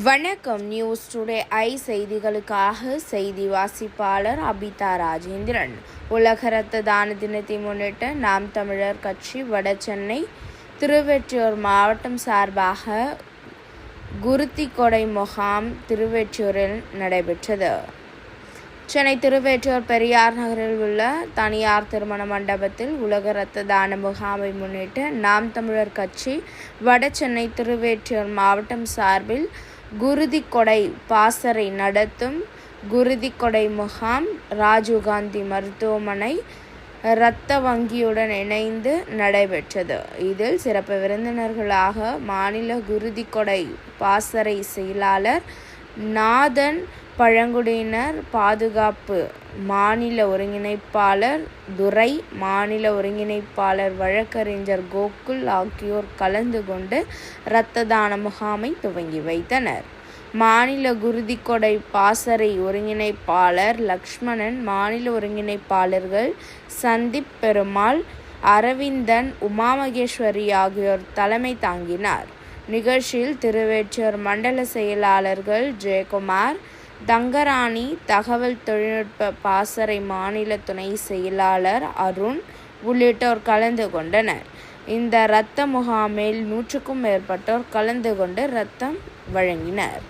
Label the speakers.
Speaker 1: வணக்கம். News today I செய்திகளுக்காக செய்தி வாசிப்பாளர் அபிதா ராஜேந்திரன். உலக இரத்த தான தினத்தை முன்னிட்டு நாம் தமிழர் கட்சி வடசென்னை திருவெற்றியூர் மாவட்டம் சார்பாக குருதிக்கொடை முகாம் திருவெற்றியூரில் நடைபெற்றது. சென்னை திருவெற்றியூர் பெரியார் நகரில் உள்ள தனியார் திருமண மண்டபத்தில் உலக இரத்த தான முகாமை முன்னிட்டு நாம் தமிழர் கட்சி வடசென்னை திருவெற்றியூர் மாவட்டம் சார்பில் குருதிக்கொடை பாசறை நடத்தும் குருதிக்கொடை முகாம் ராஜீவ்காந்தி மருத்துவமனை இரத்த வங்கியுடன் இணைந்து நடைபெற்றது. இதில் சிறப்பு விருந்தினர்களாக மாநில குருதிக்கொடை பாசறை செயலாளர் நாதன், பழங்குடியினர் பாதுகாப்பு மாநில ஒருங்கிணைப்பாளர் துரை, மாநில ஒருங்கிணைப்பாளர் வழக்கறிஞர் கோகுல் ஆகியோர் கலந்து கொண்டு இரத்த தான முகாமை துவங்கி வைத்தனர். மாநில குருதிக்கொடை பாசறை ஒருங்கிணைப்பாளர் லக்ஷ்மணன், மாநில ஒருங்கிணைப்பாளர்கள் சந்தீப் பெருமாள், அரவிந்தன், உமா மகேஸ்வரி ஆகியோர் தலைமை தாங்கினார். நிகழ்ச்சியில் திருவெற்றியூர் மண்டல செயலாளர்கள் ஜெயக்குமார், தங்கராணி, தகவல் தொழில்நுட்ப பாசறை மாநில துணை செயலாளர் அருண் உள்ளிட்டோர் கலந்து கொண்டனர். இந்த இரத்த முகாமில் 100க்கும் மேற்பட்டோர் கலந்து கொண்டு இரத்தம் வழங்கினர்.